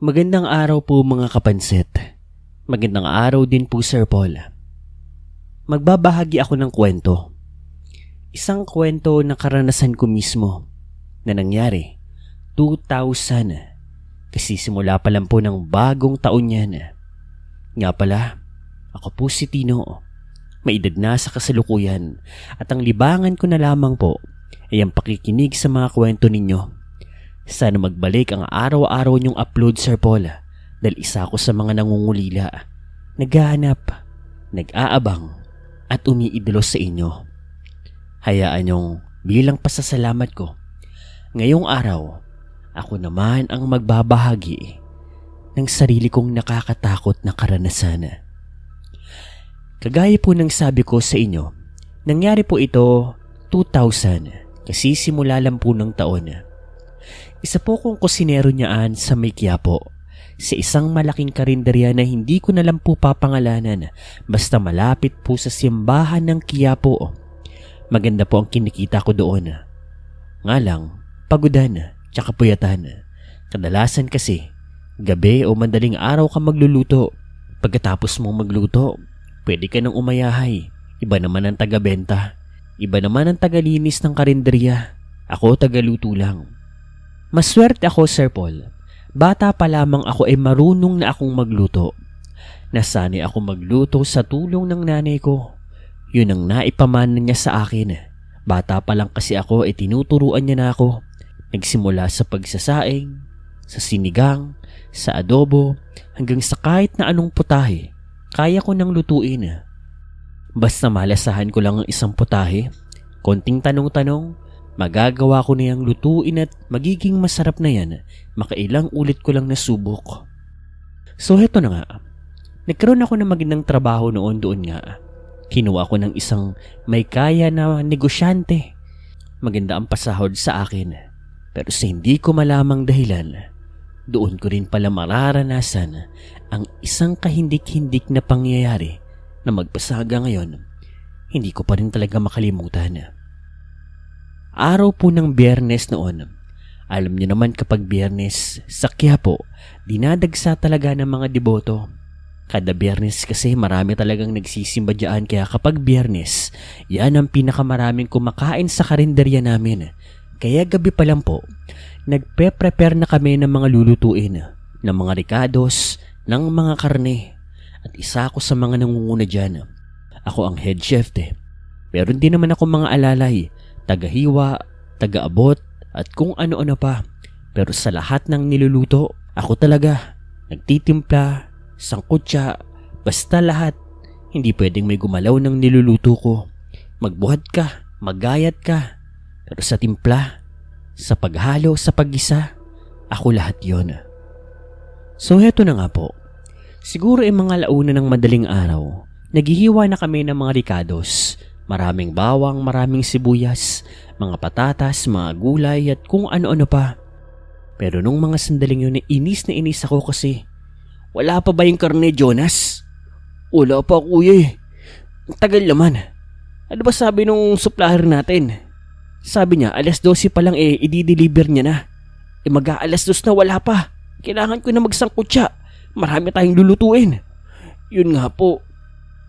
Magandang araw po mga kapansit. Magandang araw din po Sir Paul. Magbabahagi ako ng kwento. Isang kwento na karanasan ko mismo na nangyari 2000. Kasi simula pa lang po ng bagong taon yan. Nga pala, ako po si Tino. May edad na sa kasalukuyan at ang libangan ko na lamang po ay ang pakikinig sa mga kwento ninyo. Sana magbalik ang araw-araw niyong upload Sir Paul dahil isa ako sa mga nangungulila, naghahanap, nag-aabang at umiidolo sa inyo. Hayaan niyong bilang pasasalamat ko, ngayong araw ako naman ang magbabahagi ng sarili kong nakakatakot na karanasan. Kagaya po ng sabi ko sa inyo, nangyari po ito 2000 kasi simula lang po ng taon. Isa po kong kusinero niyaan sa may Quiapo, sa isang malaking karinderya na hindi ko na lang po papangalanan basta malapit po sa simbahan ng Quiapo. Maganda po ang kinikita ko doon. Nga lang, pagudan tsaka puyatan. Kadalasan kasi, gabi o madaling araw ka magluluto. Pagkatapos mong magluto, pwede ka nang umayahay. Iba naman ang taga-benta. Iba naman ang taga-linis ng karinderya. Ako tagaluto lang. Maswerte ako Sir Paul. Bata pa lamang ako ay marunong na akong magluto. Nasanay ako magluto sa tulong ng nanay ko. Yun ang naipamana niya sa akin. Bata pa lang kasi ako ay tinuturuan niya na ako. Nagsimula sa pagsasaing, sa sinigang, sa adobo, hanggang sa kahit na anong putahe. Kaya ko nang lutuin. Basta malasahan ko lang ang isang putahe, konting tanong-tanong, magagawa ko na yung lutuin at magiging masarap na yan. Makailang ulit ko lang nasubok. So heto na nga. Nagkaroon ako ng magandang trabaho noon doon nga. Kinuha ko ng isang may kaya na negosyante. Maganda ang pasahod sa akin. Pero sa hindi ko malamang dahilan, doon ko rin pala mararanasan ang isang kahindik-hindik na pangyayari na magpasaga ngayon. Hindi ko pa rin talaga makalimutan. Araw po ng Biyernes noon. Alam niyo naman kapag Biyernes sa Quiapo, dinadagsa talaga ng mga deboto. Kada Biyernes kasi marami talagang nagsisimba dyan, kaya kapag Biyernes, yan ang pinakamaraming kumakain sa karinderya namin. Kaya gabi pa lang po, nagpe-prepare na kami ng mga lulutuin, ng mga ricados, ng mga karne. At isa ako sa mga nangunguna dyan. Ako ang head chef Meron din naman ako mga alalay, tagahiwa, tagaabot, at kung ano-ano pa. Pero sa lahat ng niluluto, ako talaga. Nagtitimpla, sangkutsa, basta lahat. Hindi pwedeng may gumalaw ng niluluto ko. Magbuhat ka, magayat ka. Pero sa timpla, sa paghalo, sa paggisa, ako lahat yon. So heto na nga po. Siguro ay mga launa ng madaling araw, naghihiwa na kami ng mga ricados. Maraming bawang, maraming sibuyas, mga patatas, mga gulay at kung ano-ano pa. Pero nung mga sandaling yun, inis na inis ako kasi wala pa ba yung karne, Jonas? Wala pa, kuya eh. Ang tagal naman. Ano ba sabi nung supplier natin? Sabi niya, 12:00 pa lang i-deliver niya na. Mag-aalas 2 na wala pa. Kailangan ko na magsangkutsa. Marami tayong lulutuin. Yun nga po.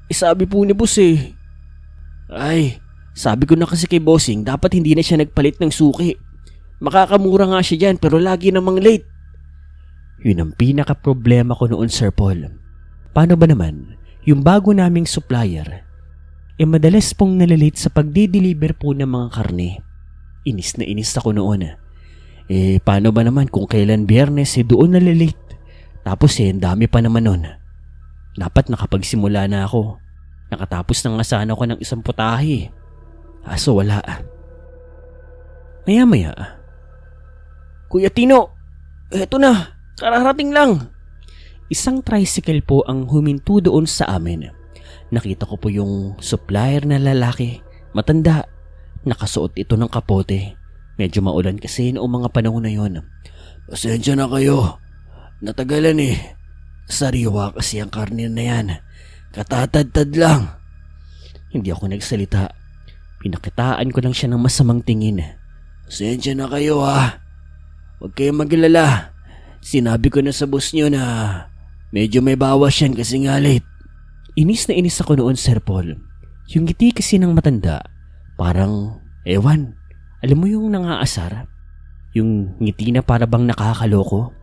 Sabi po ni boss Ay, sabi ko na kasi kay bossing, dapat hindi na siya nagpalit ng suki. Makakamura nga siya dyan pero lagi namang late. Yun ang pinaka-problema ko noon Sir Paul. Paano ba naman, yung bago naming supplier, madalas pong nalalate sa pagdi-deliver po ng mga karne. Inis na inis ako noon. Paano ba naman kung kailan Biyernes doon nalalate? Tapos ang dami pa naman noon. Dapat nakapagsimula na ako. Nakatapos na nga sana ako ng isang putahe. Aso wala. Maya-maya. Kuya Tino, eto na, kararating lang. Isang tricycle po ang huminto doon sa amin. Nakita ko po yung supplier na lalaki, matanda. Nakasuot ito ng kapote. Medyo maulan kasi noong mga panahon na yon. Pasensya na kayo. Natagalan Sariwa kasi ang karne na yan. Katatad-tad lang. Hindi ako nagsalita. Pinakitaan ko lang siya ng masamang tingin. Pasensya na kayo ha. Huwag kayong maglala. Sinabi ko na sa boss nyo na medyo may bawas yan kasi nga late. Inis na inis ako noon, Sir Paul. Yung ngiti kasi ng matanda, parang, ewan, alam mo yung nangaasar? Yung ngiti na para bang nakakaloko?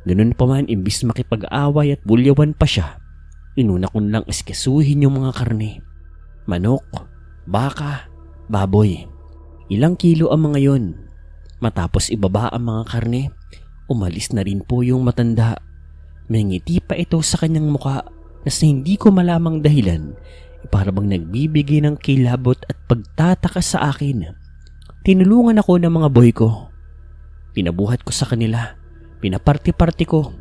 Ganun pa man, imbis makipag-away at bulyawan pa siya, inuna ko lang askasuhin yung mga karne. Manok, baka, baboy. Ilang kilo ang mga yon. Matapos ibaba ang mga karne, umalis na rin po yung matanda. May ngiti pa ito sa kanyang muka na sa hindi ko malamang dahilan, para bang nagbibigay ng kilabot at pagtataka sa akin. Tinulungan ako ng mga boy ko. Pinabuhat ko sa kanila. Pinaparte-parte ko.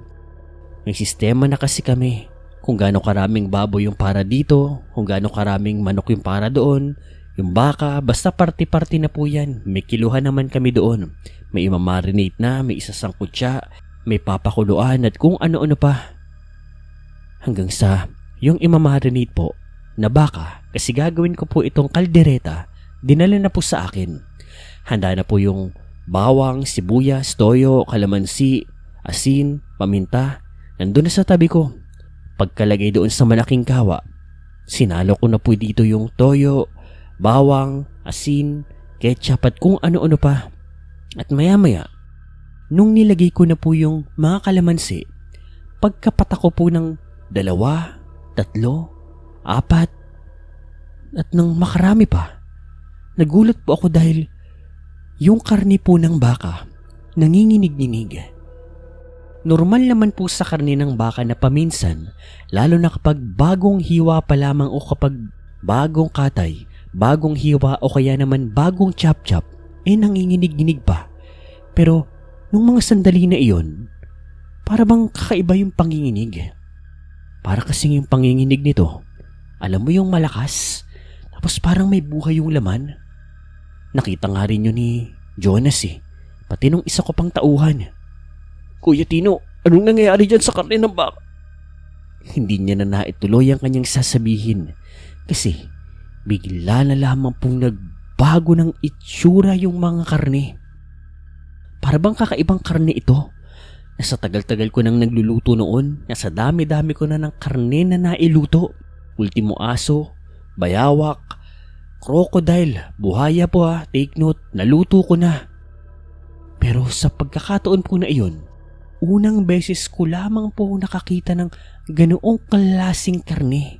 May sistema na kasi kami kung gaano karaming baboy yung para dito, kung gaano karaming manok yung para doon, yung baka, basta parte-parte na po yan. May kiluhan naman kami doon. May imamarinate na, may isasangkot siya, may papakuluan at kung ano-ano pa. Hanggang sa yung imamarinate po na baka, kasi gagawin ko po itong kaldereta, dinala na po sa akin. Handa na po yung bawang, sibuyas, toyo, kalamansi, asin, paminta. Nandun na sa tabi ko. Pagkalagay doon sa malaking kawa, sinalo ko na po dito yung toyo, bawang, asin, ketchup at kung ano-ano pa. At maya-maya, nung nilagay ko na po yung mga kalamansi, pagkapata ko po ng 2, 3, 4, at nang makarami pa, nagulat po ako dahil yung karne po ng baka, nanginginig-nginig. Normal naman po sa karne ng baka na paminsan, lalo na kapag bagong hiwa pa lamang o kapag bagong katay, bagong hiwa o kaya naman bagong chop-chop, nanginginig-nginig pa. Pero nung mga sandali na iyon, para bang kakaiba yung panginginig. Para kasing yung panginginig nito, alam mo yung malakas, tapos parang may buhay yung laman. Nakita nga rin yun ni Jonas pati nung isa ko pang tauhan. Kuya Tino, anong nangyayari dyan sa karne ng baka? Hindi niya na naituloy ang kanyang sasabihin kasi bigla na lamang pong nagbago ng itsura yung mga karne. Para bang kakaibang karne ito. Nasa tagal-tagal ko nang nagluluto noon, nasa dami-dami ko na ng karne na nailuto. Ultimo aso, bayawak, crocodile, buhaya po take note, naluto ko na. Pero sa pagkakataon po na iyon, unang beses ko lamang po nakakita ng ganoong klaseng karne.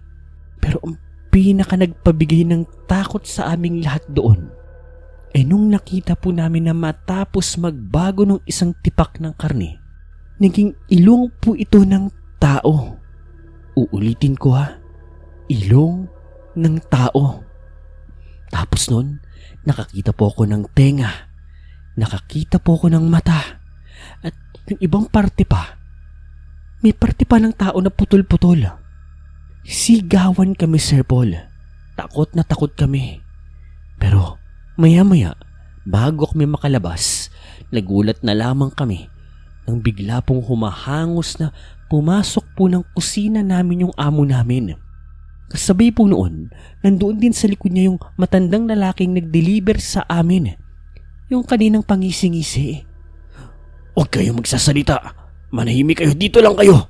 Pero ang pinaka nagpabigay ng takot sa aming lahat doon, nung nakita po namin na matapos magbago ng isang tipak ng karne, naging ilong po ito ng tao. Uulitin ko ilong ng tao. Tapos nun, nakakita po ako ng tenga, nakakita po ako ng mata, at yung ibang parte pa, may parte pa ng tao na putol-putol. Sigawan kami, Sir Paul. Takot na takot kami. Pero maya-maya, bago kami makalabas, nagulat na lamang kami nang bigla pong humahangos na pumasok po ng kusina namin yung amo namin. Kasabay po noon, nandoon din sa likod niya yung matandang lalaking nag-deliver sa amin. Yung kaninang pangisi-ngisi. Huwag kayo magsasalita. Manahimik kayo, dito lang kayo.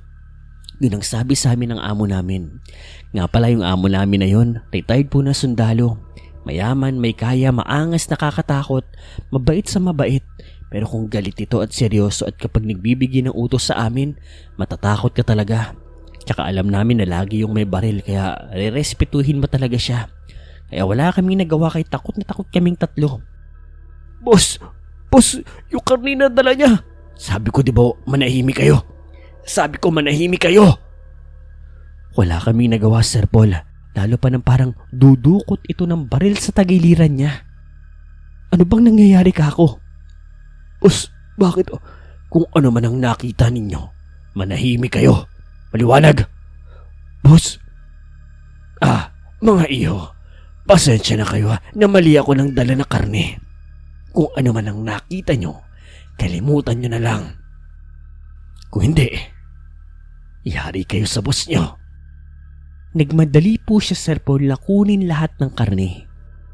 Yun ang sabi sa amin ng amo namin. Nga pala yung amo namin na yun, retired po na sundalo. Mayaman, may kaya, maangas, nakakatakot, mabait sa mabait. Pero kung galit ito at seryoso at kapag nagbibigay ng utos sa amin, matatakot ka talaga. Tsaka alam namin na lagi yung may baril kaya rerespetuhin mo talaga siya. Kaya wala kaming nagawa kay takot na takot kaming tatlo. Boss, yung karne na dala niya. Sabi ko di ba manahimik kayo? Sabi ko manahimik kayo. Wala kaming nagawa, Sir Paul. Lalo pa nang parang dudukot ito ng baril sa tagiliran niya. Ano bang nangyayari ka ako? Boss, bakit? Kung ano man ang nakita ninyo, manahimik kayo. Maliwanag. Boss. Mga iyo. Pasensya na kayo na mali ako ng dala na karne. Kung ano man ang nakita nyo, kalimutan nyo na lang. Kung hindi, ihari kayo sa boss nyo. Nagmadali po siya, Sir Paul, na kunin lahat ng karne.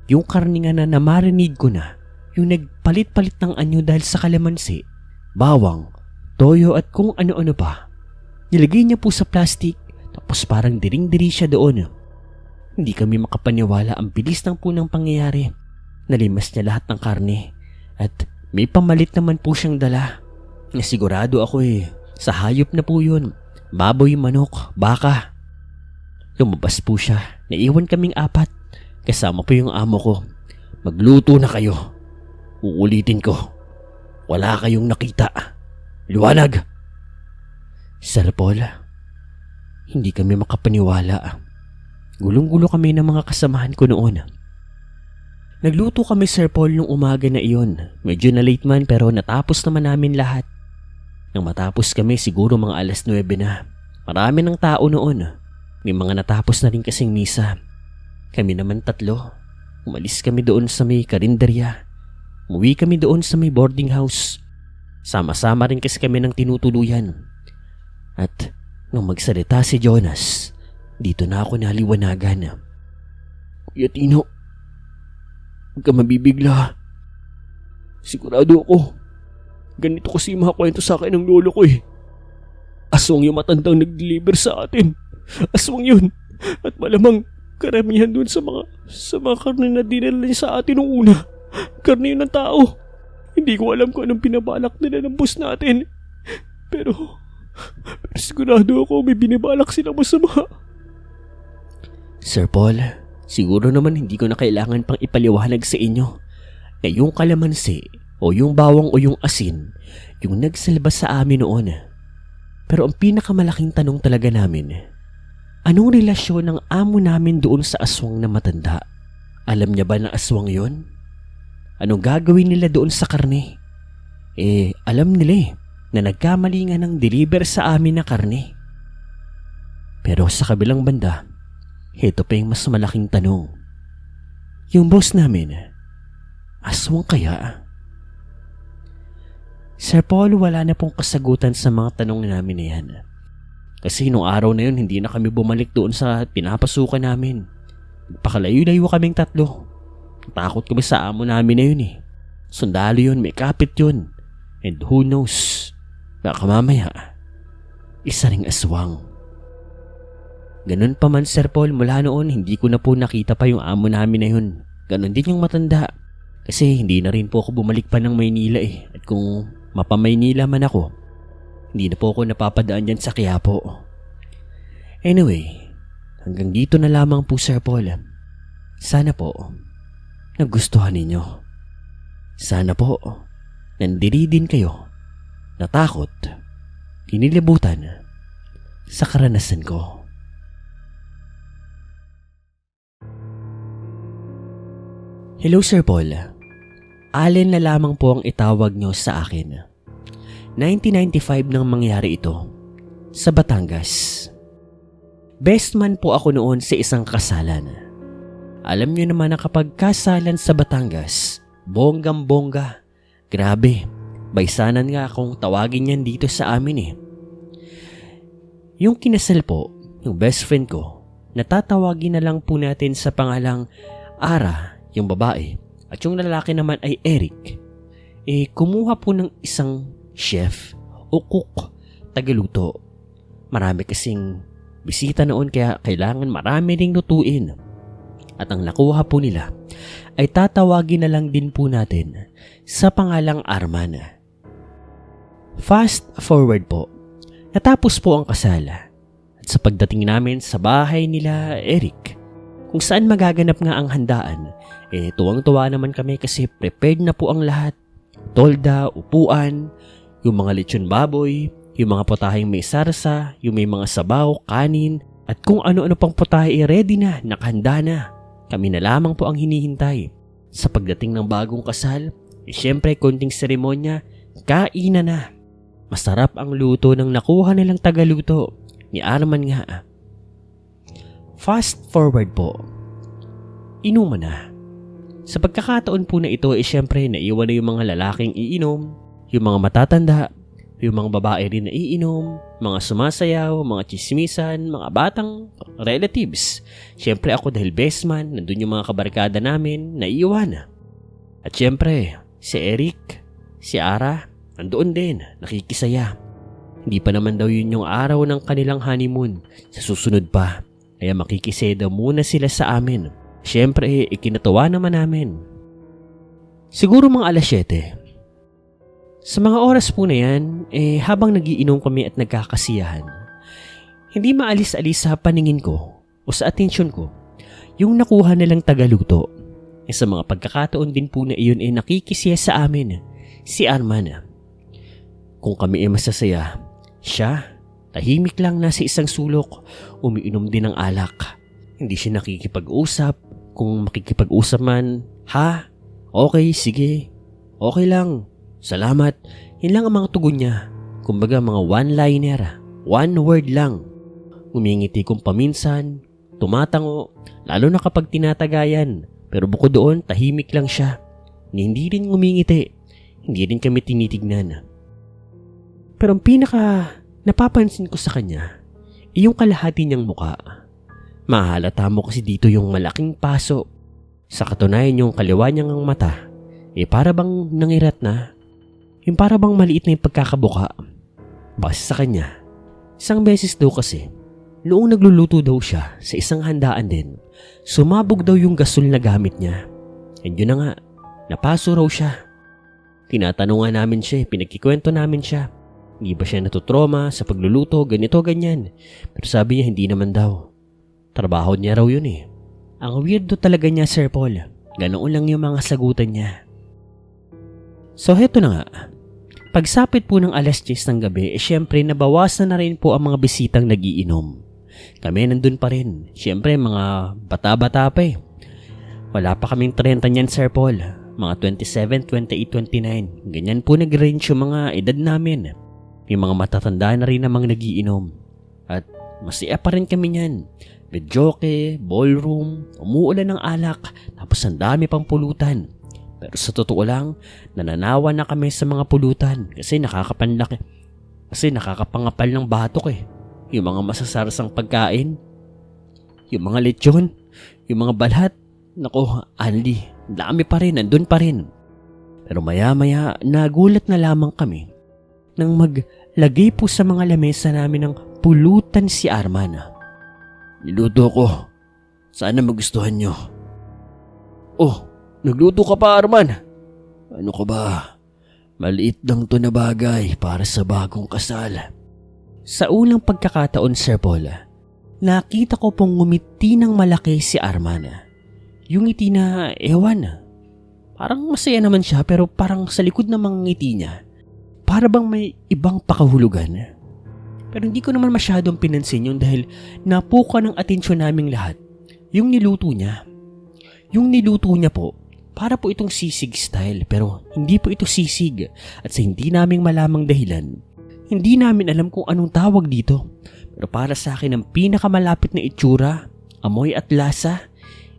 Yung karne nga na namarinig ko na, yung nagpalit-palit ng anyo dahil sa kalamansi, bawang, toyo at kung ano-ano pa. Nilagay niya po sa plastic tapos parang diring-diri siya doon. Hindi kami makapaniwala, ang bilis ng po ng pangyayari. Nalimas niya lahat ng karne at may pamalit naman po siyang dala. Nasigurado ako sa hayop na po yun. Baboy, manok, baka. Lumabas po siya. Naiwan kaming 4. Kasama po yung amo ko. Magluto na kayo. Uulitin ko. Wala kayong nakita. Liwanag! Sir Paul, hindi kami makapaniwala. Gulong-gulo kami ng mga kasamahan ko noon. Nagluto kami, Sir Paul, nung umaga na iyon. Medyo na late man pero natapos naman namin lahat. Nang matapos kami siguro mga alas 9 na. Marami ng tao noon. May mga natapos na rin kasing misa. Kami naman 3. Umalis kami doon sa may karinderya. Umuwi kami doon sa may boarding house. Sama-sama rin kasi kami ng tinutuluyan. At nung magsalita si Jonas, dito na ako naliwanagan. Kuya Tino, huwag ka mabibigla. Sigurado ako. Ganito kasi mga kwento sa akin ng lolo ko Aswang yung matandang nag-deliver sa atin. Aswang yun. At malamang karamihan dun sa mga karne na dinala niya sa atin nung una. Karne yun ng tao. Hindi ko alam kung anong pinabalak nila ng boss natin. Pero sigurado ako may binibalak silang masama. Sir Paul, siguro naman hindi ko na kailangan pang ipaliwanag sa inyo na yung kalamansi o yung bawang o yung asin yung nagsalba sa amin noon. Pero ang pinakamalaking tanong talaga namin, anong relasyon ng amo namin doon sa aswang na matanda? Alam niya ba na aswang yon? Anong gagawin nila doon sa karne? Alam nila na nagkamali nga ng deliver sa amin na karne. Pero sa kabilang banda, ito pa yung mas malaking tanong. Yung boss namin, aswang kaya? Sir Paul, wala na pong kasagutan sa mga tanong namin na yan. Kasi nung araw na yun, hindi na kami bumalik doon sa pinapasukan namin. Nagpakalayo-layo kaming 3. Takot kami sa amo namin na yun Sundalo yun, may kapit yun. And who knows, baka mamaya, isa ring aswang. Ganun pa man, Sir Paul, mula noon hindi ko na po nakita pa yung amo namin na yun. Ganun din yung matanda. Kasi hindi na rin po ako bumalik pa ng Maynila At kung mapamaynila man ako, hindi na po ako napapadaan dyan sa Quiapo. Anyway, hanggang dito na lamang po, Sir Paul. Sana po nagustuhan ninyo. Sana po nandiri din kayo, natakot, kinilibutan sa karanasan ko. Hello, Sir Paul. Allen na lamang po ang itawag nyo sa akin. 1995 nang mangyari ito sa Batangas. Best man po ako noon sa isang kasalan. Alam nyo naman na kapag kasalan sa Batangas, bonggang-bongga. Grabe, baysanan nga akong tawagin yan dito sa amin Yung kinasal po, yung best friend ko, natatawagin na lang po natin sa pangalang Ara, yung babae, at yung lalaki naman ay Eric. Kumuha po ng isang chef o cook, tagaluto. Marami kasing bisita noon kaya kailangan marami ring lutuin. At ang nakuha po nila ay tatawagin na lang din po natin sa pangalang Arman. Fast forward po, natapos po ang kasal. At sa pagdating namin sa bahay nila Eric, kung saan magaganap nga ang handaan, tuwang-tuwa naman kami kasi prepared na po ang lahat. Tolda, upuan, yung mga lechon baboy, yung mga putaheng may sarsa, yung may mga sabaw, kanin, at kung ano-ano pang putahe ready na, nakahanda na. Kami na lamang po ang hinihintay. Sa pagdating ng bagong kasal, syempre konting seremonya, kainan na. Masarap ang luto ng nakuha nilang tagaluto ni Arman nga. Fast forward po, inuman na. Sa pagkakataon po na ito syempre naiwan na yung mga lalaking iinom, yung mga matatanda, yung mga babae rin na iinom, mga sumasayaw, mga chismisan, mga batang relatives. Syempre ako dahil best man, nandun yung mga kabarkada namin, naiiwan. At syempre, si Eric, si Ara, nandoon din, nakikisaya. Hindi pa naman daw yun yung araw ng kanilang honeymoon. Sa susunod pa, kaya makikiseda muna sila sa amin. Siyempre, ikinatuwa naman namin. Siguro mga 7:00. Sa mga oras po na yan, habang nagiinom kami at nagkakasiyahan, hindi maalis-alis sa paningin ko o sa atensyon ko yung nakuha nilang tagaluto. Sa mga pagkakataon din po na iyon nakikisiya sa amin si Arman. Kung kami masasaya, siya tahimik lang nasa isang sulok, umiinom din ng alak. Hindi siya nakikipag-usap. Kung makikipag-usap man, ha? Okay, sige. Okay lang. Salamat. Yan lang ang mga tugon niya. Kumbaga mga one-liner, one word lang. Umingiti kung paminsan, tumatango, lalo na kapag tinatagayan. Pero bukod doon, tahimik lang siya. Hindi rin umingiti. Hindi rin kami tinitignan. Pero ang pinaka napapansin ko sa kanya, yung kalahati niyang muka. Mahalata mo kasi dito yung malaking paso. Sa katunayan yung kaliwa niyang mata, para bang nangirat na. Yung para bang maliit na yung pagkakabuka. Base sa kanya, isang beses daw kasi, noong nagluluto daw siya sa isang handaan din, sumabog daw yung gasol na gamit niya. And yun na nga, napaso raw siya. Tinatanungan namin siya, pinagkikwento namin siya. Hindi ba siya natutroma sa pagluluto, ganito, ganyan. Pero sabi niya hindi naman daw. Trabaho niya raw yun Ang weirdo talaga niya, Sir Paul. Ganoon lang yung mga sagutan niya. So heto na nga. Pagsapit po ng 10:00 ng gabi, syempre nabawasan na rin po ang mga bisitang nagiinom. Kami nandun pa rin. Syempre mga bata-bata pa Wala pa kaming 30 niyan, Sir Paul. Mga 27, 28, 29. Ganyan po nag-range yung mga edad namin. Yung mga matatanda na rin namang nagiinom. At masaya pa rin kami niyan. Bedyoke, ballroom, umuulan ng alak, tapos ang dami pang pulutan. Pero sa totoo lang, nananawa na kami sa mga pulutan kasi nakakapangapal ng batok Yung mga masasarasang pagkain, yung mga lechon, yung mga balat, nako, Andy, dami pa rin, nandun pa rin. Pero maya-maya, nagulat na lamang kami nang maglagay po sa mga lamesa namin ng pulutan si Arman. Niluto ko. Sana magustuhan nyo. Oh, nagluto ka pa, Arman? Ano ka ba? Maliit lang to na bagay para sa bagong kasal. Sa unang pagkakataon, Sir Paul, nakita ko pong ngumiti ng malaki si Arman. Yung ngiti na, parang masaya naman siya pero parang sa likod ng mga ngiti niya, para bang may ibang pakahulugan. Pero hindi ko naman masyadong pinansin yun dahil napuka ng atensyon naming lahat. Yung niluto niya. Yung niluto niya po, para po itong sisig style pero hindi po ito sisig. At sa hindi naming malamang dahilan, hindi namin alam kung anong tawag dito. Pero para sa akin ang pinakamalapit na itsura, amoy at lasa,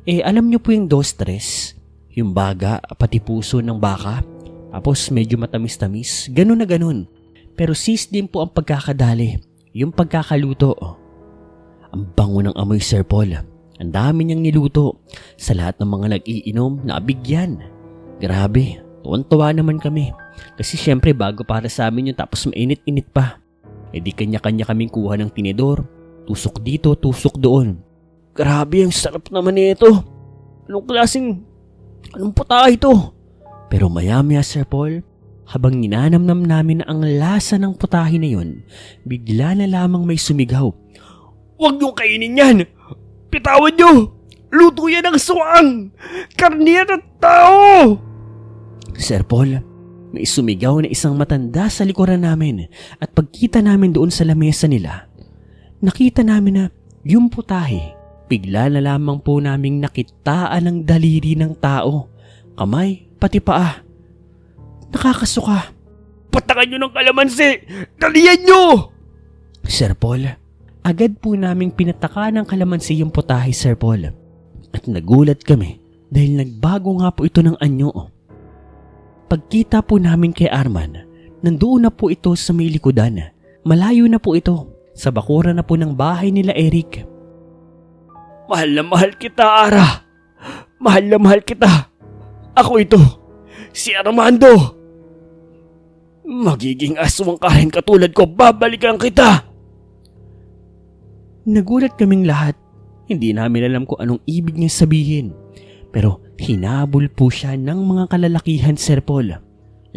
alam niyo po yung dos-tres, yung baga pati puso ng baka. Tapos medyo matamis-tamis, ganun na ganun. Pero sis din po ang pagkakadali, yung pagkakaluto. Ang bango ng amoy, Sir Paul. Ang dami niyang niluto. Sa lahat ng mga nag-iinom, naabigyan. Grabe, tuwan-tuwa naman kami. Kasi syempre bago para sa amin yun tapos mainit-init pa. Di kanya-kanya kaming kuha ng tinidor. Tusok dito, tusok doon. Grabe, ang sarap naman nito. Anong puta ito? Pero maya-maya, Sir Paul, habang ninanamnam namin ang lasa ng putahe na yun, bigla na lamang may sumigaw. Huwag niyong kainin yan! Pitawan niyo! Luto yan ng suwang! Karniya ng tao! Sir Paul, may sumigaw na isang matanda sa likuran namin at pagkita namin doon sa lamesa nila, nakita namin na yung putahe, bigla na lamang po naming nakitaan ng daliri ng tao, kamay, pati paa. Nakakasuka. Patakan nyo ng kalamansi! Dalian nyo! Sir Paul, agad po naming pinataka ng kalamansi yung putahe, Sir Paul. At nagulat kami dahil nagbago nga po ito ng anyo. Pagkita po namin kay Arman, nandoon na po ito sa may likodan. Malayo na po ito, sa bakura na po ng bahay nila Eric. Mahal na mahal kita, Ara. Mahal na mahal kita. Ako ito, si Armando. Magiging aswang ka rin katulad ko, babalikan kita! Nagulat kaming lahat. Hindi namin alam kung anong ibig niya sabihin. Pero hinabol po siya ng mga kalalakihan, Sir Paul.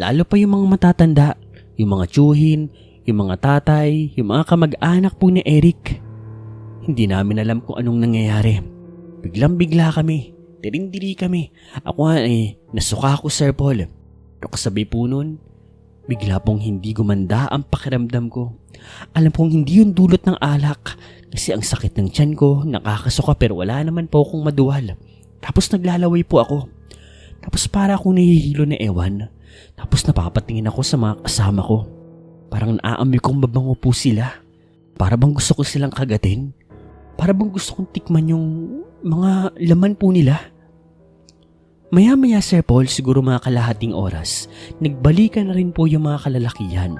Lalo pa yung mga matatanda, yung mga tiyuhin, yung mga tatay, yung mga kamag-anak po ni Eric. Hindi namin alam kung anong nangyayari. Biglang bigla kami. Dirindiri kami. Ako nga nasuka ko, Sir Paul. Pero kasabi po nun, bigla pong hindi gumanda ang pakiramdam ko. Alam kong hindi yun dulot ng alak. Kasi ang sakit ng tiyan ko, nakakasuka pero wala naman po akong maduwal. Tapos naglalaway po ako. Tapos para akong nahihilo na ewan. Tapos napapatingin ako sa mga kasama ko. Parang naaamoy kong mabango po sila. Para bang gusto ko silang kagatin. Para bang gusto kong tikman yung mga laman po nila. Maya-maya, Sir Paul, siguro mga kalahating oras, nagbalikan na rin po yung mga kalalakihan.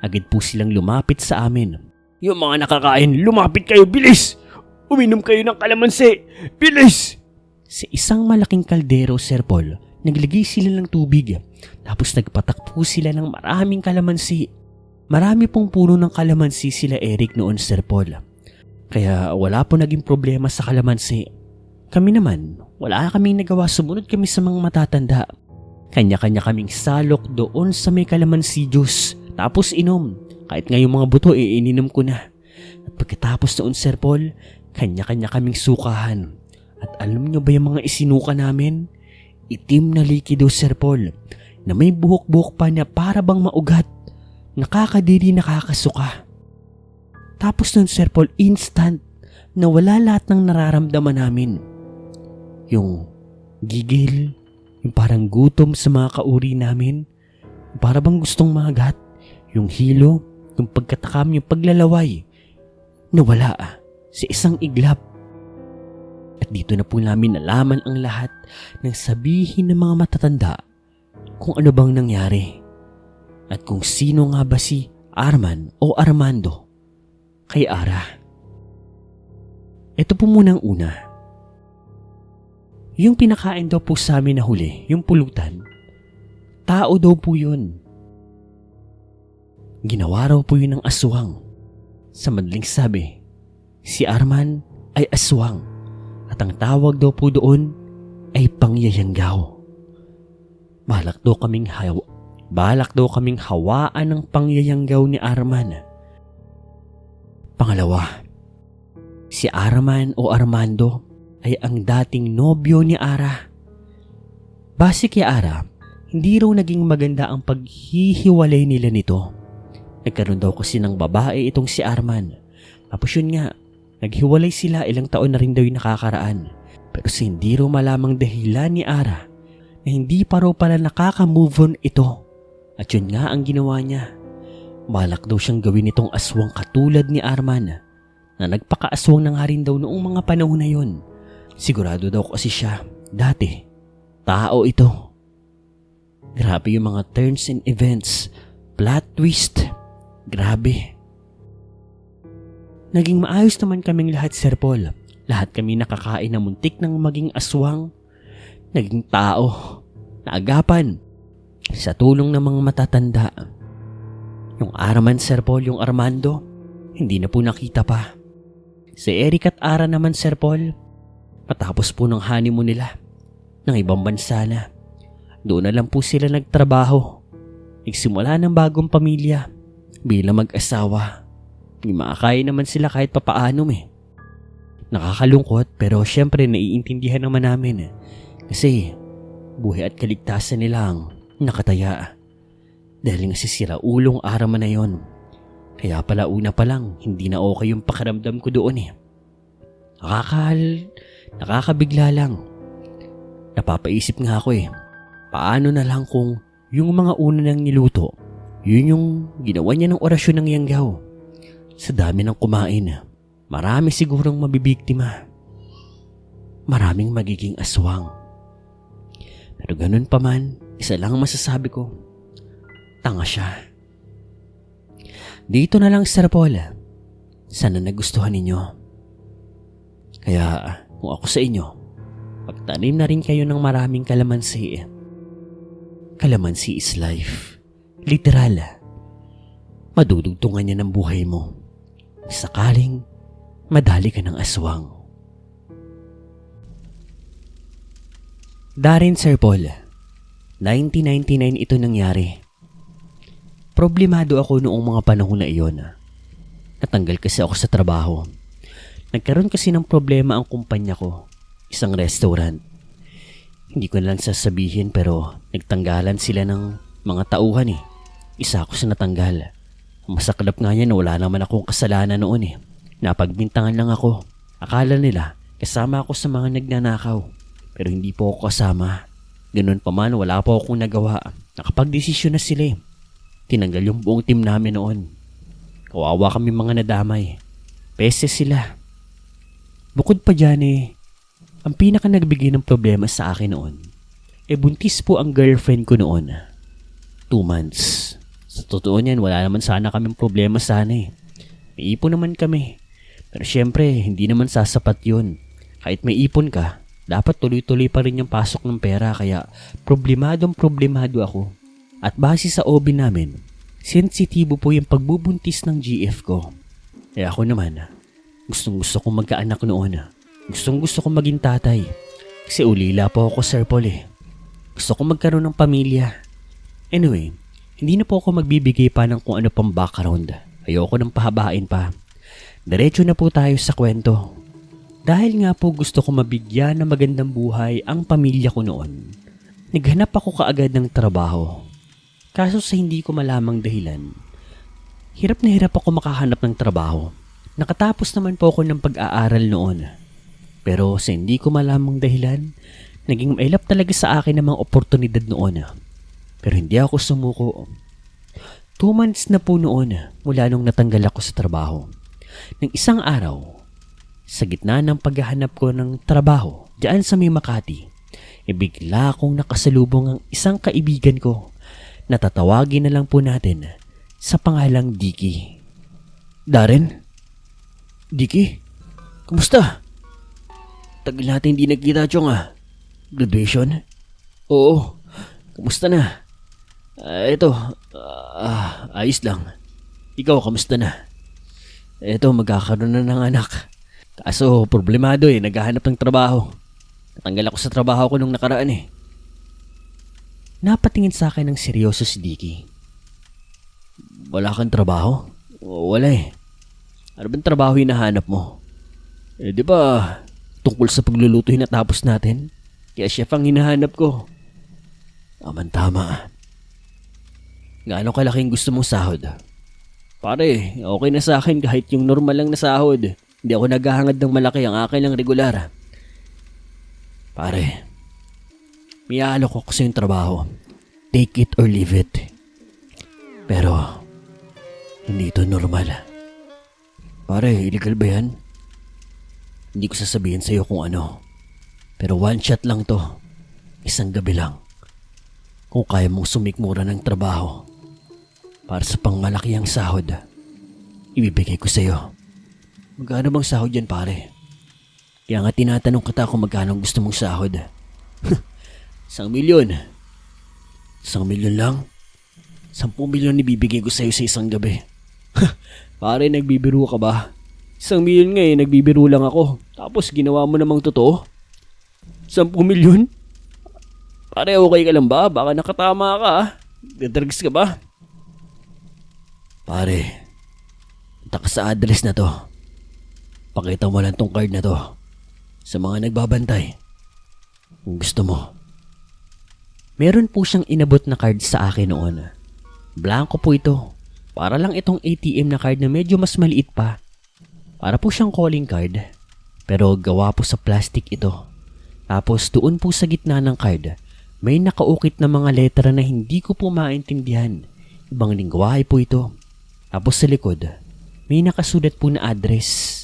Agad po silang lumapit sa amin. Yung mga nakakain, lumapit kayo, bilis! Uminom kayo ng kalamansi, bilis! Sa isang malaking kaldero, Sir Paul, naglagay sila ng tubig. Tapos nagpatak po sila ng maraming kalamansi. Marami pong puno ng kalamansi sila Eric noon, Sir Paul. Kaya wala po naging problema sa kalamansi. Kami naman, wala kaming nagawa, sumunod kami sa mga matatanda. Kanya-kanya kaming salok doon sa may kalamansi juice. Tapos inom. Kahit ngayong mga buto, ininom ko na. At pagkatapos noon, Sir Paul, kanya-kanya kaming sukahan. At alam nyo ba yung mga isinuka namin? Itim na likido, Sir Paul, na may buhok-buhok pa na para bang maugat. Nakakadiri, nakakasuka. Tapos noon, Sir Paul, instant, nawala lahat ng nararamdaman namin. Yung gigil, yung parang gutom sa mga kauri namin, para bang gustong magat, yung hilo, yung pagkatakam, yung paglalaway, nawala sa isang iglap. At dito na po namin nalaman ang lahat ng sabihin ng mga matatanda kung ano bang nangyari at kung sino nga ba si Arman o Armando kay Ara. Ito po munang una. Yung pinakain daw po sa amin na huli, yung pulutan, tao daw po yun. Ginawa raw po yun ng aswang. Sa madaling sabi, si Arman ay aswang at ang tawag daw po doon ay pangyayanggaw. Balak daw kaming hawaan ng pangyayanggaw ni Arman. Pangalawa, si Arman o Armando ay ang dating nobyo ni Ara. Base kay Ara, hindi raw naging maganda ang paghihiwalay nila nito. Nagkaroon daw kasi ng babae itong si Arman. Tapos yun nga, naghiwalay sila, ilang taon na rin daw yung nakakaraan. Pero hindi raw malamang dahilan ni Ara na hindi pa raw pala nakaka-move on ito. At yun nga ang ginawa niya. Balak daw siyang gawin itong aswang katulad ni Arman na nagpaka-aswang na nga rin daw noong mga panahon na yun. Sigurado daw kasi siya, dati, tao ito. Grabe yung mga turns and events, plot twist. Grabe. Naging maayos naman kaming lahat, Sir Paul. Lahat kami nakakain na muntik ng maging aswang. Naging tao. Naagapan. Sa tulong ng mga matatanda. Yung Arman, Sir Paul, yung Armando, hindi na po nakita pa. Si Eric at Ara naman, Sir Paul, patapos po ng honeymoon nila, ng ibang bansa na. Doon na lang po sila nagtrabaho. Nagsimula ng bagong pamilya. Bilang mag-asawa. Makakain naman sila kahit papaano Nakakalungkot pero syempre naiintindihan naman namin kasi buhay at kaligtasan nila ang nakataya. Dahil nga si siraulong Arman na yon. Kaya pala una pa lang hindi na okay yung pakiramdam ko doon Nakakabigla lang. Napapaisip nga ako paano na lang kung yung mga una nang niluto, yun yung ginawa niya ng orasyon ng yanggaw. Sa dami ng kumain, marami sigurong mabibiktima. Maraming magiging aswang. Pero ganun pa man, isa lang masasabi ko, tanga siya. Dito na lang, Sir Paul. Sana nagustuhan ninyo. Kaya kung ako sa inyo, pagtanim na rin kayo ng maraming kalamansi. Kalamansi is life. Literal, madudugtungan niya ng buhay mo. Sakaling madali ka ng aswang. Darren Sir Paul, 1999 ito nangyari. Problemado ako noong mga panahon na iyon. Natanggal kasi ako sa trabaho. Nagkaroon kasi ng problema ang kumpanya ko, isang restaurant. Hindi ko na lang sasabihin pero nagtanggalan sila ng mga tauhan eh. Isa ako sa natanggal. Masaklap nga niya na wala naman akong kasalanan noon eh. Napagbintangan lang ako. Akala nila kasama ako sa mga nagnanakaw. Pero hindi po ako kasama. Ganun pa man, wala po akong nagawa. Nakapag-desisyon na sila eh. Tinanggal yung buong team namin noon. Kawawa kami mga nadamay. Pese sila. Bukod pa dyan eh, ang pinaka nagbigay ng problema sa akin noon, buntis po ang girlfriend ko noon. 2 months. Sa totoo niyan, wala naman sana kaming problema sana eh. May ipon naman kami. Pero syempre, hindi naman sasapat yun. Kahit may ipon ka, dapat tuloy-tuloy pa rin yung pasok ng pera. Kaya problemado ako. At base sa OB namin, sensitibo po yung pagbubuntis ng GF ko. Kaya ako naman, gustong-gusto kong magkaanak noon. Gustong-gusto kong maging tatay. Kasi ulila po ako, Sir Paul eh. Gusto kong magkaroon ng pamilya. Anyway, hindi na po ako magbibigay pa ng kung ano pang background. Ayoko nang pahabain pa. Diretso na po tayo sa kwento. Dahil nga po gusto ko mabigyan ng magandang buhay ang pamilya ko noon, naghanap ako kaagad ng trabaho. Kaso sa hindi ko malamang dahilan, hirap na hirap ako makahanap ng trabaho. Nakatapos naman po ako ng pag-aaral noon. Pero sa hindi ko malamang dahilan, naging mailap talaga sa akin ng mga oportunidad noon. Pero hindi ako sumuko. 2 months na po noon mula nung natanggal ako sa trabaho. Nang isang araw, sa gitna ng paghahanap ko ng trabaho diyan sa may Makati, bigla akong nakasalubong ang isang kaibigan ko na tatawagin na lang po natin sa pangalang Dicky. Darren? Dicky? Kumusta? Tagal natin hindi nagkita, Chong ah. Graduation? Oo. Kumusta na? Ayos lang. Ikaw, kamusta na? Ito, magkakaroon na ng anak. Kaso, problemado eh, naghahanap ng trabaho. Natanggal ako sa trabaho ko nung nakaraan eh. Napatingin sa akin ng seryoso si Dicky. Wala kang trabaho? Wala eh. Ano bang trabaho hinahanap mo? Di ba, tungkol sa pagluluto hinatapos natin? Kaya chef ang hinahanap ko. Tama. Gaano kalaking gusto mong sahod? Pare, okay na sa akin kahit yung normal lang na sahod. Hindi ako naghahangad ng malaki, ang akin lang regular. Pare, may aalok ko sa yung trabaho. Take it or leave it. Pero, hindi ito normal. Pare, illegal ba yan? Hindi ko sasabihin sa'yo kung ano. Pero 1 shot lang to. Isang gabi lang. Kung kaya mong sumikmura ng trabaho para sa pangmalaki ang sahod, ibibigay ko sa'yo. Magkano bang sahod yan, pare? Kaya nga tinatanong kita kung magkano gusto mong sahod. 1 milyon. 1 milyon lang? 10 milyon ibibigay ko sa'yo sa isang gabi. Pare, nagbibiro ka ba? 1 milyon nga eh, nagbibiro lang ako. Tapos ginawa mo namang totoo? 10 milyon? Pare, okay ka lang ba? Baka nakatama ka ah. Dadrugs ka ba? Pare, punta ka sa address na to. Pakita mo lang tong card na to sa mga nagbabantay. Kung gusto mo. Meron po siyang inabot na card sa akin noon. Blanco po ito. Para lang itong ATM na card na medyo mas maliit pa. Para po siyang calling card. Pero gawa po sa plastic ito. Tapos doon po sa gitna ng card, may nakaukit na mga letra na hindi ko po maintindihan. Ibang lingwahe po ito. Tapos sa likod, may nakasulat po na address.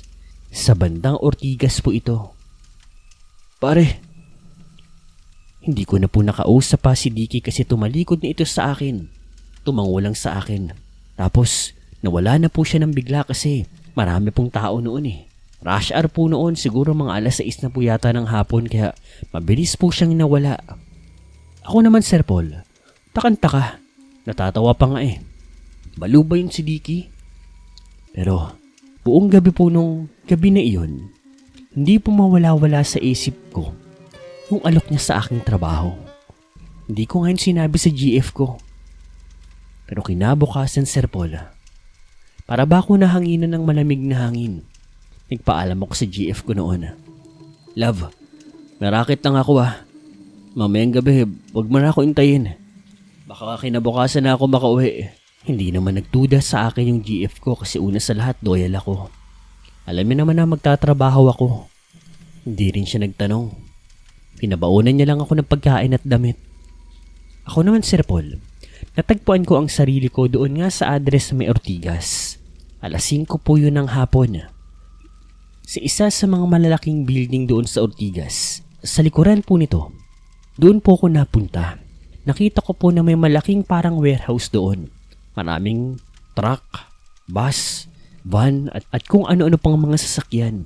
Sa bandang Ortigas po ito. Pare, hindi ko na po nakausap pa si Dicky kasi tumalikod na ito sa akin. Tumango lang sa akin. Tapos, nawala na po siya ng bigla kasi marami pong tao noon eh. Rush hour po noon, siguro mga 6:00 na po yata ng hapon kaya mabilis po siyang nawala. Ako naman, Sir Paul, takanta ka. Natatawa pa nga eh. Baliw ba yun si Dicky? Pero buong gabi po nung gabi na iyon, hindi po mawala-wala sa isip ko yung alok niya sa aking trabaho. Hindi ko ngayon sinabi sa GF ko. Pero kinabukasan, Sir Paul, para ba ako nahanginan ng malamig na hangin? Nagpaalam ako sa GF ko noon. Love, may racket lang ako Mamayang gabi, wag mo na ako intayin. Baka kinabukasan na ako makauwi. Hindi naman nagduda sa akin yung GF ko kasi una sa lahat loyal ako. Alam niya naman na magtatrabaho ako. Hindi rin siya nagtanong. Pinabaunan niya lang ako ng pagkain at damit. Ako naman, Sir Paul, natagpuan ko ang sarili ko doon nga sa address sa may Ortigas. 5:00 po yun ng hapon. Sa isa sa mga malalaking building doon sa Ortigas, sa likuran po nito, doon po ako napunta. Nakita ko po na may malaking parang warehouse doon. Maraming truck, bus, van at kung ano-ano pang mga sasakyan.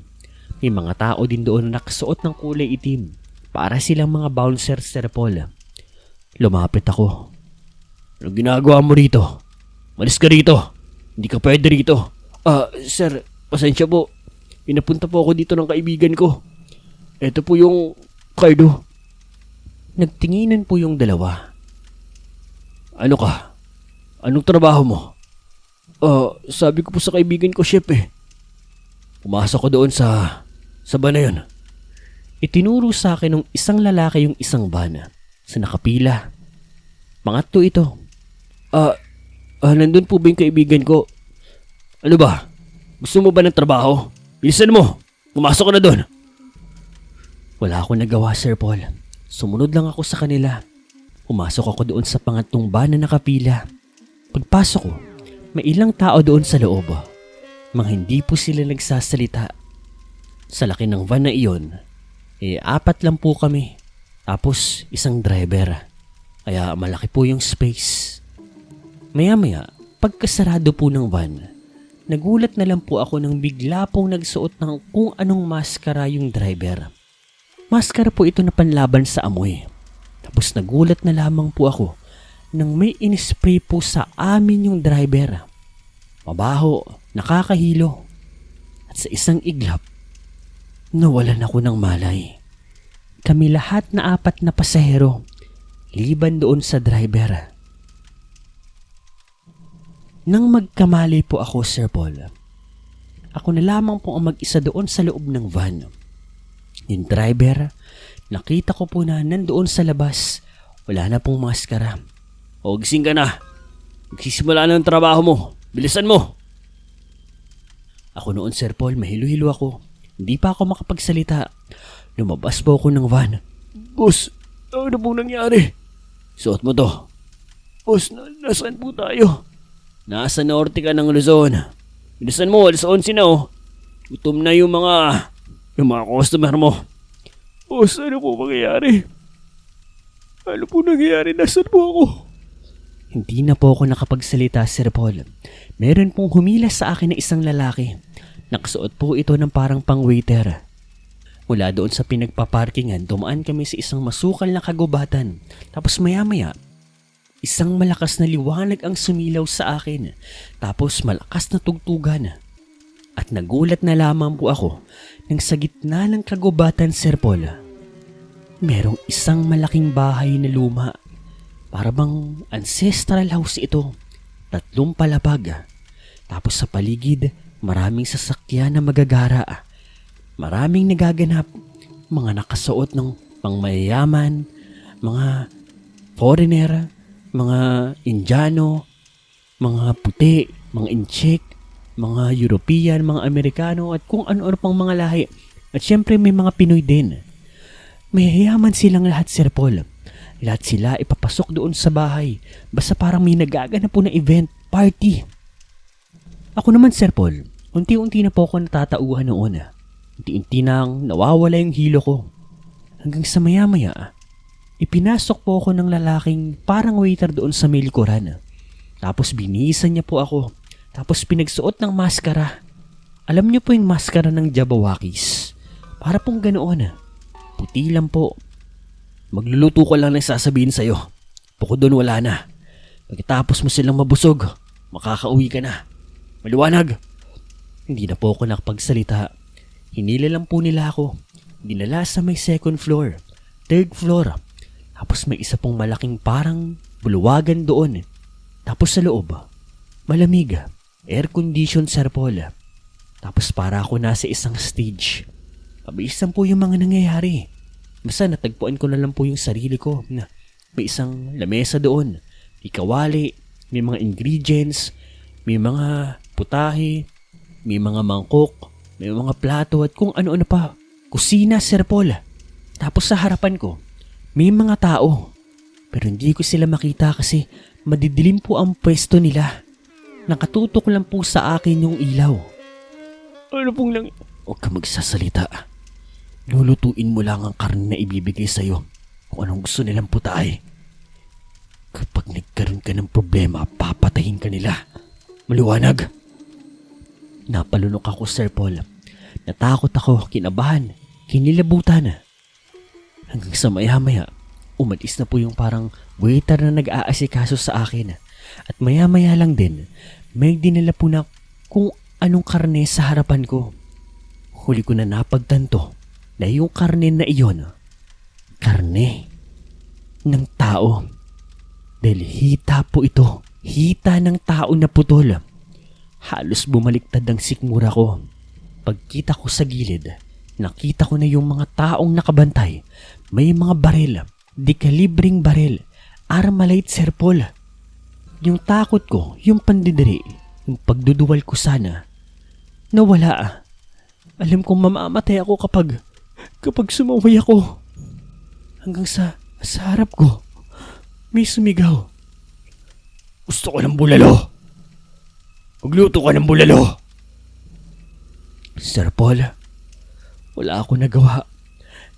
May mga tao din doon na nakasuot ng kulay itim. Para silang mga bouncers, Sir Paul. Lumapit ako. Anong ginagawa mo rito? Malis ka rito. Hindi ka pwede rito. Sir, pasensya po. Pinapunta po ako dito ng kaibigan ko. Ito po yung cardo. Nagtinginan po yung dalawa. Ano ka? Anong trabaho mo? Sabi ko po sa kaibigan ko, chef eh. Pumasok ko doon sa van na yun. Itinuro sa akin ng isang lalaki yung isang van sa nakapila. Pangatlo ito. Nandun po ba yung kaibigan ko? Ano ba? Gusto mo ba ng trabaho? Bilisan mo! Pumasok ka na doon! Wala akong nagawa, Sir Paul. Sumunod lang ako sa kanila. Pumasok ako doon sa pangatlong van na nakapila. Pagpasok ko, may ilang tao doon sa loob. Mga hindi po sila nagsasalita. Sa laki ng van na iyon, 4 lang po kami. Tapos isang driver. Kaya malaki po yung space. Maya-maya, pagkasarado po ng van, nagulat na lang po ako nang bigla pong nagsuot ng kung anong maskara yung driver. Maskara po ito na panlaban sa amoy. Tapos nagulat na lamang po ako nang may inispray po sa amin yung driver. Mabaho, nakakahilo. At sa isang iglap, nawalan ako ng malay. Kami lahat na 4 na pasahero, liban doon sa driver. Nang magkamali po ako, Sir Paul, ako na lamang po ang mag-isa doon sa loob ng van. Yung driver, nakita ko po na nandoon sa labas, wala na pong maskara. Gising ka na. Magsisimula na ang trabaho mo. Bilisan mo. Ako noon, Sir Paul, mahilo-hilo ako. Hindi pa ako makapagsalita. Lumabas po ako ng van. Boss, ano pong nangyari? Suot mo to. Boss, nasaan po tayo? Nasa norte ka ng Luzon. Bilisan mo, 11:00 na Gutom na yung mga customer mo. Boss, ano po mangyayari? Ano po nangyayari? Nasaan po ako? Hindi na po ako nakapagsalita, Sir Paul. Meron pong humila sa akin na isang lalaki. Nakasuot po ito ng parang pang-waiter. Mula doon sa pinagpaparkingan, dumaan kami sa isang masukal na kagubatan. Tapos maya-maya, isang malakas na liwanag ang sumilaw sa akin. Tapos malakas na tugtugan. At nagulat na lamang po ako nang sa gitna ng kagubatan, Sir Paul, merong isang malaking bahay na luma. Para bang ancestral house ito. 3 palapag. Tapos sa paligid, maraming sasakyan na magagara. Maraming nagaganap. Mga nakasuot ng pangmayayaman, mga foreigner, mga Indiano, mga puti, mga Inchik, mga European, mga Amerikano at kung ano-ano pang mga lahi. At syempre may mga Pinoy din. Mayayaman silang lahat, Sir Paul. Lahat sila ipapasok doon sa bahay. Basta parang may nagaganap po na event, party. Ako naman, Sir Paul, unti-unti na po ako natatauhan noon. Unti-unti nang nawawala yung hilo ko. Hanggang sa maya-maya, ipinasok po ako ng lalaking parang waiter doon sa may likuran. Tapos binihisan niya po ako. Tapos pinagsuot ng maskara. Alam niyo po yung maskara ng Jabberwockies. Para pong ganoon. Puti lang po. Magluluto ko lang ng sasabihin sa'yo. Bukod doon wala na. Pagkatapos mo silang mabusog, makakauwi ka na. Maliwanag! Hindi na po ako nakapagsalita. Hinila lang po nila ako. Dinala sa may second floor, third floor. Tapos may isa pong malaking parang buluwagan doon. Tapos sa loob, malamig, air-conditioned, Sir Paul. Tapos para ako nasa isang stage. Mabilis lang po yung mga nangyayari. Basta natagpuan ko na lang po yung sarili ko na may isang lamesa doon. May kawali, may mga ingredients, may mga putahe, may mga mangkok, may mga plato at kung ano-ano pa. Kusina, Sir Paul. Tapos sa harapan ko, may mga tao. Pero hindi ko sila makita kasi madidilim po ang pwesto nila. Nakatutok lang po sa akin yung ilaw. Ano pong lang? Huwag ka magsasalita. Lulutuin mo lang ang karne na ibibigay sa'yo kung anong gusto nilang putahe. Kapag nagkaroon ka ng problema, papatayin ka nila. Maliwanag? Napalunok ako, Sir Paul. Natakot ako, kinabahan, kinilabutan. Hanggang sa maya-maya, umalis na po yung parang waiter na nag-aasikaso sa akin. At maya-maya lang din, may dinala po na kung anong karne sa harapan ko. Huli ko na napagtanto na yung karne na iyon, karne ng tao. Dahil hita po ito, hita ng tao na putol. Halos bumaliktad ang sikmura ko. Pagkita ko sa gilid, nakita ko na yung mga taong nakabantay. May mga baril, dekalibring baril, Armalite, Sir Paul. Yung takot ko, yung pandidiri, yung pagduduwal ko sana, nawala. Alam kong mamamatay ako kapag sumaway ako. Hanggang sa harap ko, may sumigaw. Gusto ko ng bulalo. Magluto ka ng bulalo. Sir Paul, wala ako nagawa.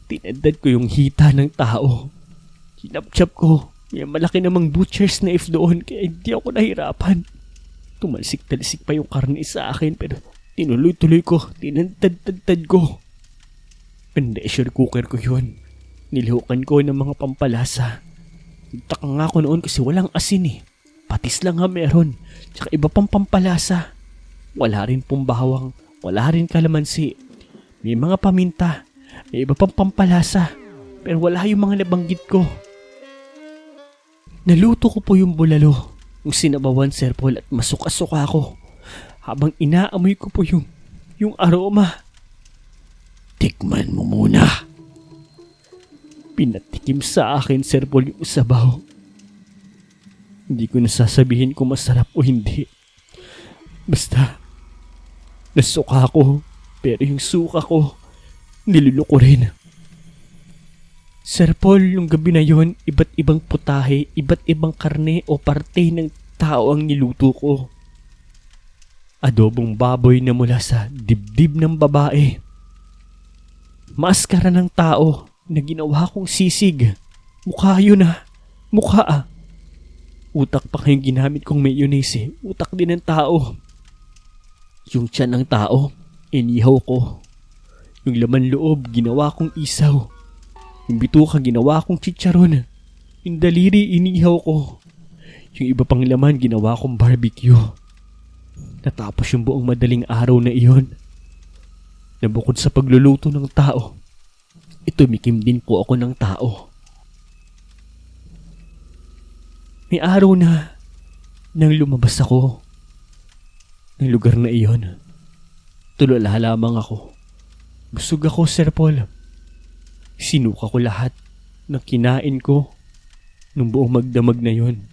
Tinadad ko yung hita ng tao. Kinapchap ko. May malaki namang butcher's knife doon kaya hindi ako nahirapan. Tumalsik-talsik pa yung karne sa akin pero tinuloy-tuloy ko. Tinantad-tantad ko. Pressure cooker ko yun. Nilihukan ko ng mga pampalasa. Nagtaka nga ako noon kasi walang asin eh. Patis lang nga meron. Tsaka iba pang pampalasa. Wala rin pong bawang. Wala rin kalamansi. May mga paminta. May iba pang pampalasa. Pero wala yung mga nabanggit ko. Naluto ko po yung bulalo. Yung sinabawan, Sir Paul, at masuka-suka ako. Habang inaamoy ko po yung aroma. Tikman mo muna. Pinatikim sa akin, Sir Paul, yung sabaw. Hindi ko nasasabihin kung masarap o hindi. Basta, nasuka ko, pero yung suka ko, niluloko rin. Sir Paul, yung gabi na yon, iba't ibang putahe, iba't ibang karne o parte ng tao ang niluto ko. Adobong baboy na mula sa dibdib ng babae. Maskara ng tao na ginawa kong sisig. Mukha yun ah. Mukha ah. Utak pa kayong ginamit kong mayonnaise. Utak din ng tao. Yung tiyan ng tao, inihaw ko. Yung laman loob, ginawa kong isaw. Yung bituka, ginawa kong chicharon. Yung daliri, inihaw ko. Yung iba pang laman, ginawa kong barbecue. Natapos yung buong madaling araw na iyon. Na bukod sa pagluluto ng tao, itumikim din po ako ng tao. May araw na nang lumabas ako ng lugar na iyon. Tulala lamang ako. Busog ako, Sir Paul. Sinuka ko lahat ng kinain ko nung buong magdamag na yon.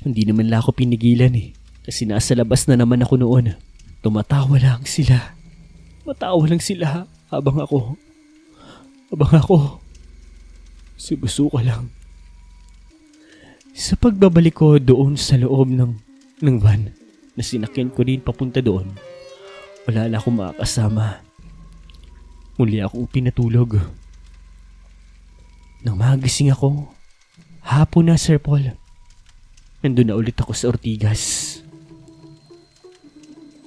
Hindi naman lang ako pinigilan eh. Kasi nasa labas na naman ako noon. Tumatawa lang sila. Matawa lang sila habang ako sibusuka lang. Sa pagbabalik ko doon sa loob ng van na sinakyan ko rin papunta doon, wala na akong makakasama. Muli akong pinatulog. Nang magising ako, hapon na, Sir Paul. Nandun na ulit ako sa Ortigas.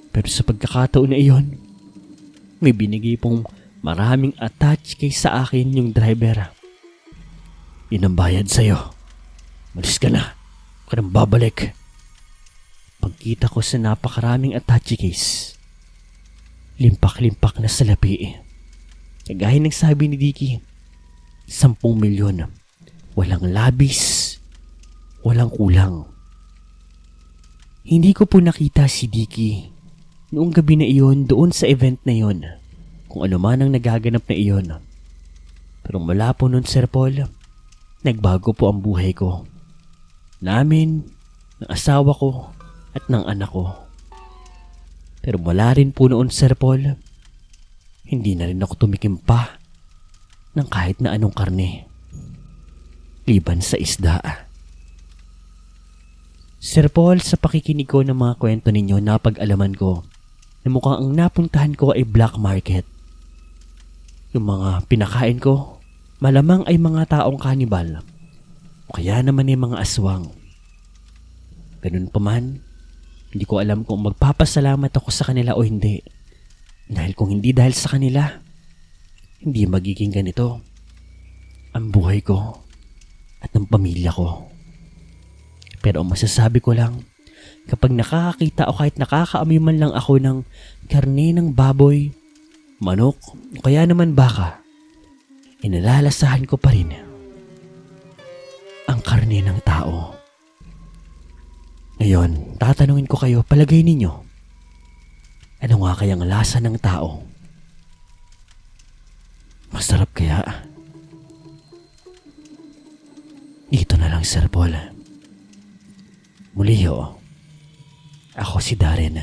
Pero sa pagkakataon na iyon, may binigay pong maraming attach kay sa akin yung driver. Yun ang bayad sa'yo. Malis ka na. ka nang babalik. Pagkita ko sa napakaraming attache case, limpak-limpak na salapi. Kagaya ng sabi ni Dicky, 10 milyon. Walang labis, walang kulang. Hindi ko po nakita si Dicky noong gabi na iyon doon sa event na iyon, kung ano man ang nagaganap na iyon. Pero mula po noon, Sir Paul, nagbago po ang buhay ko. Namin, ng asawa ko, at ng anak ko. Pero wala rin po noon, Sir Paul, hindi na rin ako tumikim pa ng kahit na anong karne, liban sa isda. Sir Paul, sa pakikinig ko ng mga kwento ninyo, napag-alaman ko na mukhang ang napuntahan ko ay black market. Yung mga pinakain ko, malamang ay mga taong kanibal, o kaya naman ay mga aswang. Ganun pa man, hindi ko alam kung magpapasalamat ako sa kanila o hindi. Dahil kung hindi dahil sa kanila, hindi magiging ganito ang buhay ko at ng pamilya ko. Pero ang masasabi ko lang, kapag nakakakita o kahit nakakaamoy man lang ako ng karne ng baboy, manok o kaya naman baka, inalalasahan ko pa rin ang karne ng tao. Ngayon, tatanungin ko kayo, palagay ninyo, ano nga kayang lasa ng tao? Masarap kaya? Dito na lang, Sir Paul. Muli ho, ako si Darren.